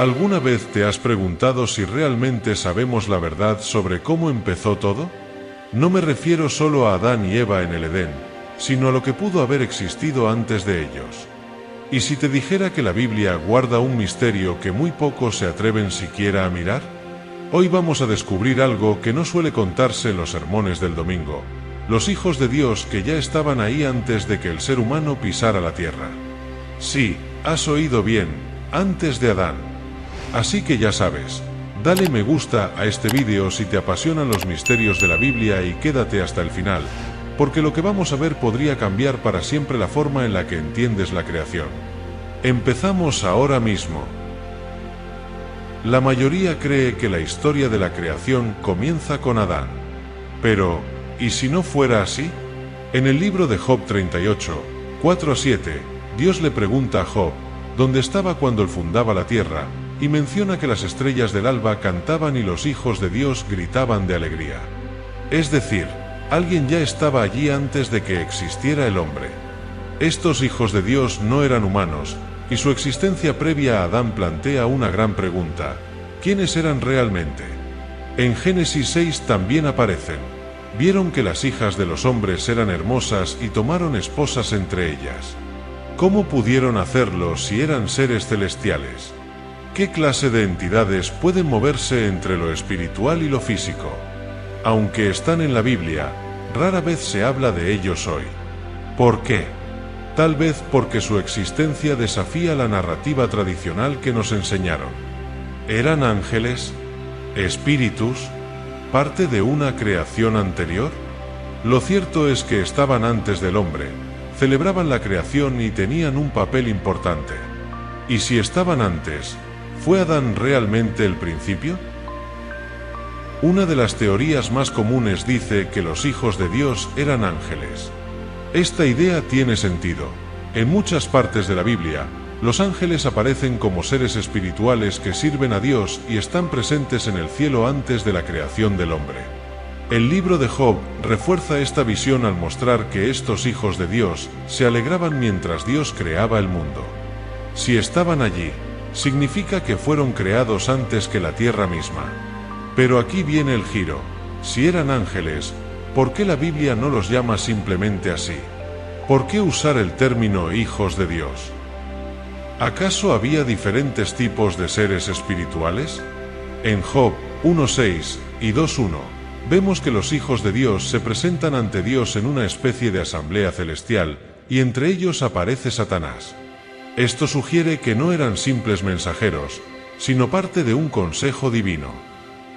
¿Alguna vez te has preguntado si realmente sabemos la verdad sobre cómo empezó todo? No me refiero solo a Adán y Eva en el Edén, sino a lo que pudo haber existido antes de ellos. ¿Y si te dijera que la Biblia guarda un misterio que muy pocos se atreven siquiera a mirar? Hoy vamos a descubrir algo que no suele contarse en los sermones del domingo: los hijos de Dios que ya estaban ahí antes de que el ser humano pisara la tierra. Sí, has oído bien, antes de Adán. Así que ya sabes, dale me gusta a este vídeo si te apasionan los misterios de la Biblia y quédate hasta el final, porque lo que vamos a ver podría cambiar para siempre la forma en la que entiendes la creación. Empezamos ahora mismo. La mayoría cree que la historia de la creación comienza con Adán. Pero, ¿y si no fuera así? En el libro de Job 38, 4-7, Dios le pregunta a Job dónde estaba cuando él fundaba la tierra, y menciona que las estrellas del alba cantaban y los hijos de Dios gritaban de alegría. Es decir, alguien ya estaba allí antes de que existiera el hombre. Estos hijos de Dios no eran humanos, y su existencia previa a Adán plantea una gran pregunta: ¿quiénes eran realmente? En Génesis 6 también aparecen. Vieron que las hijas de los hombres eran hermosas y tomaron esposas entre ellas. ¿Cómo pudieron hacerlo si eran seres celestiales? ¿Qué clase de entidades pueden moverse entre lo espiritual y lo físico? Aunque están en la Biblia, rara vez se habla de ellos hoy. ¿Por qué? Tal vez porque su existencia desafía la narrativa tradicional que nos enseñaron. ¿Eran ángeles? ¿Espíritus? ¿Parte de una creación anterior? Lo cierto es que estaban antes del hombre, celebraban la creación y tenían un papel importante. ¿Y si estaban antes, fue Adán realmente el principio? Una de las teorías más comunes dice que los hijos de Dios eran ángeles. Esta idea tiene sentido. En muchas partes de la Biblia, los ángeles aparecen como seres espirituales que sirven a Dios y están presentes en el cielo antes de la creación del hombre. El libro de Job refuerza esta visión al mostrar que estos hijos de Dios se alegraban mientras Dios creaba el mundo. Si estaban allí, significa que fueron creados antes que la tierra misma. Pero aquí viene el giro: si eran ángeles, ¿por qué la Biblia no los llama simplemente así? ¿Por qué usar el término hijos de Dios? ¿Acaso había diferentes tipos de seres espirituales? En Job 1:6 y 2:1, vemos que los hijos de Dios se presentan ante Dios en una especie de asamblea celestial, y entre ellos aparece Satanás. Esto sugiere que no eran simples mensajeros, sino parte de un consejo divino.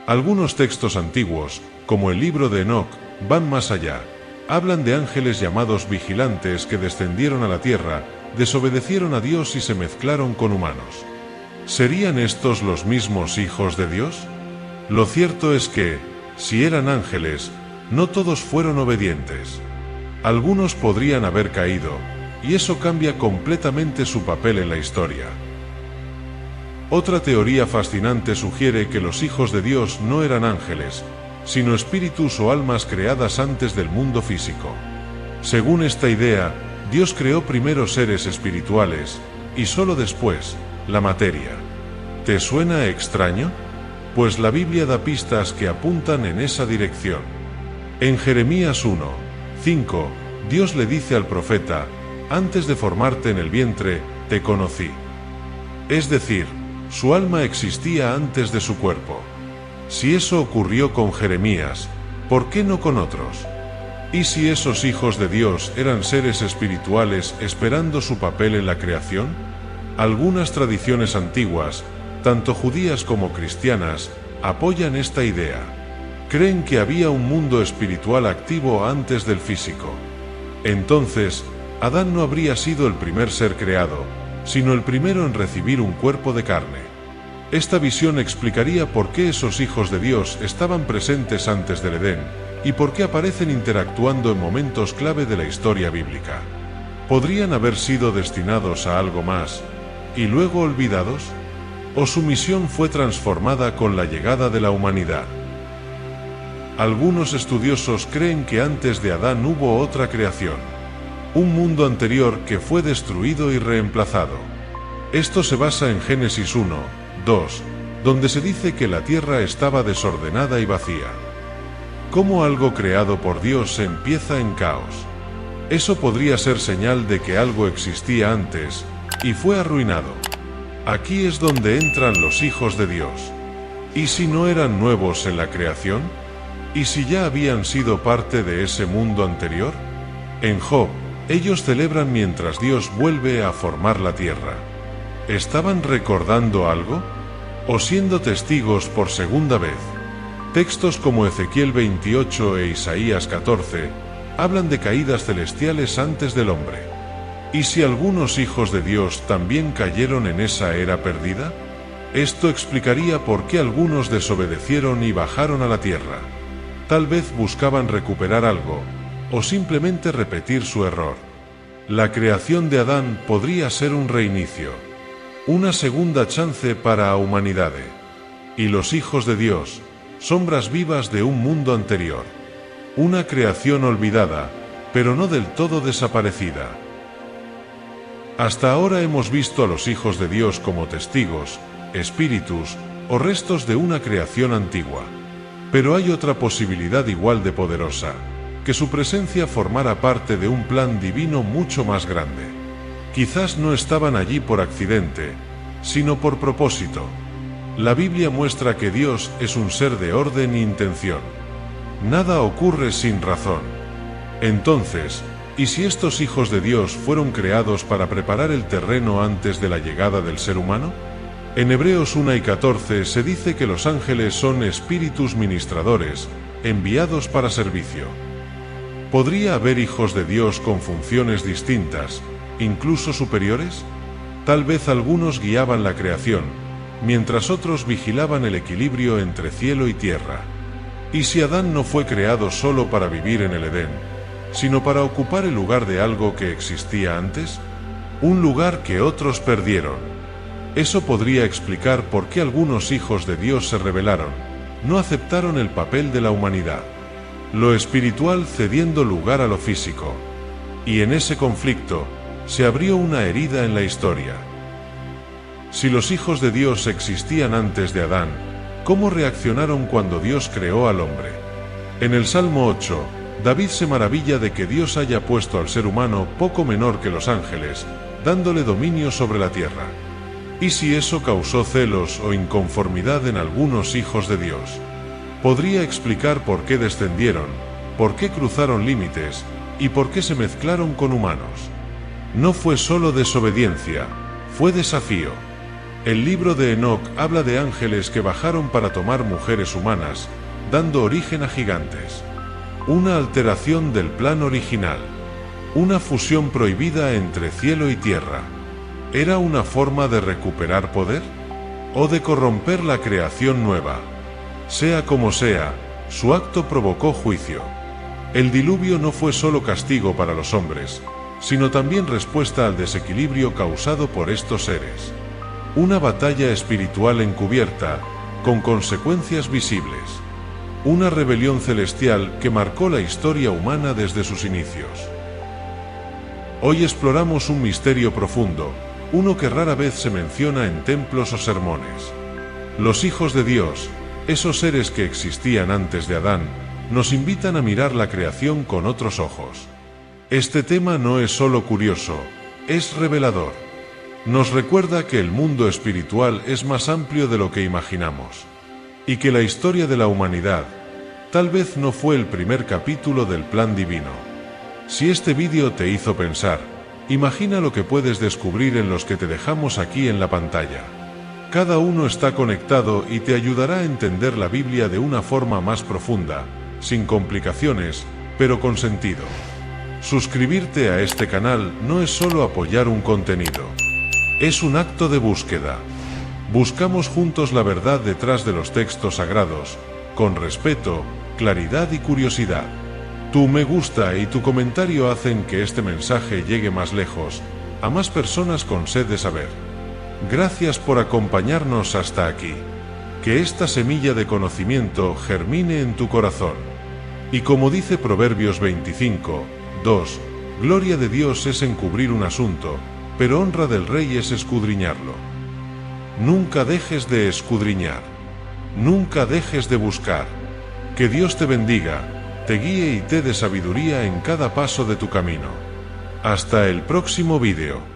Algunos textos antiguos, como el libro de Enoc, van más allá. Hablan de ángeles llamados vigilantes que descendieron a la tierra, desobedecieron a Dios y se mezclaron con humanos. ¿Serían estos los mismos hijos de Dios? Lo cierto es que, si eran ángeles, no todos fueron obedientes. Algunos podrían haber caído, y eso cambia completamente su papel en la historia. Otra teoría fascinante sugiere que los hijos de Dios no eran ángeles, sino espíritus o almas creadas antes del mundo físico. Según esta idea, Dios creó primero seres espirituales, y solo después, la materia. ¿Te suena extraño? Pues la Biblia da pistas que apuntan en esa dirección. En Jeremías 1:5, Dios le dice al profeta: antes de formarte en el vientre, te conocí. Es decir, su alma existía antes de su cuerpo. Si eso ocurrió con Jeremías, ¿por qué no con otros? ¿Y si esos hijos de Dios eran seres espirituales esperando su papel en la creación? Algunas tradiciones antiguas, tanto judías como cristianas, apoyan esta idea. Creen que había un mundo espiritual activo antes del físico. Entonces, Adán no habría sido el primer ser creado, sino el primero en recibir un cuerpo de carne. Esta visión explicaría por qué esos hijos de Dios estaban presentes antes del Edén, y por qué aparecen interactuando en momentos clave de la historia bíblica. ¿Podrían haber sido destinados a algo más, y luego olvidados? ¿O su misión fue transformada con la llegada de la humanidad? Algunos estudiosos creen que antes de Adán hubo otra creación, un mundo anterior que fue destruido y reemplazado. Esto se basa en Génesis 1, 2, donde se dice que la tierra estaba desordenada y vacía. ¿Cómo algo creado por Dios se empieza en caos? Eso podría ser señal de que algo existía antes y fue arruinado. Aquí es donde entran los hijos de Dios. ¿Y si no eran nuevos en la creación? ¿Y si ya habían sido parte de ese mundo anterior? En Job, ellos celebran mientras Dios vuelve a formar la tierra. ¿Estaban recordando algo? ¿O siendo testigos por segunda vez? Textos como Ezequiel 28 e Isaías 14 hablan de caídas celestiales antes del hombre. ¿Y si algunos hijos de Dios también cayeron en esa era perdida? Esto explicaría por qué algunos desobedecieron y bajaron a la tierra. Tal vez buscaban recuperar algo, o simplemente repetir su error. La creación de Adán podría ser un reinicio, una segunda chance para la humanidad. Y los hijos de Dios, sombras vivas de un mundo anterior. Una creación olvidada, pero no del todo desaparecida. Hasta ahora hemos visto a los hijos de Dios como testigos, espíritus o restos de una creación antigua. Pero hay otra posibilidad igual de poderosa, que su presencia formara parte de un plan divino mucho más grande. Quizás no estaban allí por accidente, sino por propósito. La Biblia muestra que Dios es un ser de orden e intención. Nada ocurre sin razón. Entonces, ¿y si estos hijos de Dios fueron creados para preparar el terreno antes de la llegada del ser humano? En Hebreos 1 y 14 se dice que los ángeles son espíritus ministradores, enviados para servicio. ¿Podría haber hijos de Dios con funciones distintas, incluso superiores? Tal vez algunos guiaban la creación, mientras otros vigilaban el equilibrio entre cielo y tierra. ¿Y si Adán no fue creado solo para vivir en el Edén, sino para ocupar el lugar de algo que existía antes? Un lugar que otros perdieron. Eso podría explicar por qué algunos hijos de Dios se rebelaron, no aceptaron el papel de la humanidad. Lo espiritual cediendo lugar a lo físico. Y en ese conflicto, se abrió una herida en la historia. Si los hijos de Dios existían antes de Adán, ¿cómo reaccionaron cuando Dios creó al hombre? En el Salmo 8, David se maravilla de que Dios haya puesto al ser humano poco menor que los ángeles, dándole dominio sobre la tierra. ¿Y si eso causó celos o inconformidad en algunos hijos de Dios? Podría explicar por qué descendieron, por qué cruzaron límites y por qué se mezclaron con humanos. No fue solo desobediencia, fue desafío. El libro de Enoc habla de ángeles que bajaron para tomar mujeres humanas, dando origen a gigantes. Una alteración del plan original. Una fusión prohibida entre cielo y tierra. ¿Era una forma de recuperar poder? ¿O de corromper la creación nueva? Sea como sea, su acto provocó juicio. El diluvio no fue solo castigo para los hombres, sino también respuesta al desequilibrio causado por estos seres. Una batalla espiritual encubierta, con consecuencias visibles. Una rebelión celestial que marcó la historia humana desde sus inicios. Hoy exploramos un misterio profundo, uno que rara vez se menciona en templos o sermones. Los hijos de Dios, esos seres que existían antes de Adán, nos invitan a mirar la creación con otros ojos. Este tema no es solo curioso, es revelador. Nos recuerda que el mundo espiritual es más amplio de lo que imaginamos, y que la historia de la humanidad tal vez no fue el primer capítulo del plan divino. Si este vídeo te hizo pensar, imagina lo que puedes descubrir en los que te dejamos aquí en la pantalla. Cada uno está conectado y te ayudará a entender la Biblia de una forma más profunda, sin complicaciones, pero con sentido. Suscribirte a este canal no es solo apoyar un contenido. Es un acto de búsqueda. Buscamos juntos la verdad detrás de los textos sagrados, con respeto, claridad y curiosidad. Tu me gusta y tu comentario hacen que este mensaje llegue más lejos, a más personas con sed de saber. Gracias por acompañarnos hasta aquí. Que esta semilla de conocimiento germine en tu corazón. Y como dice Proverbios 25:2, gloria de Dios es encubrir un asunto, pero honra del rey es escudriñarlo. Nunca dejes de escudriñar. Nunca dejes de buscar. Que Dios te bendiga, te guíe y te dé sabiduría en cada paso de tu camino. Hasta el próximo vídeo.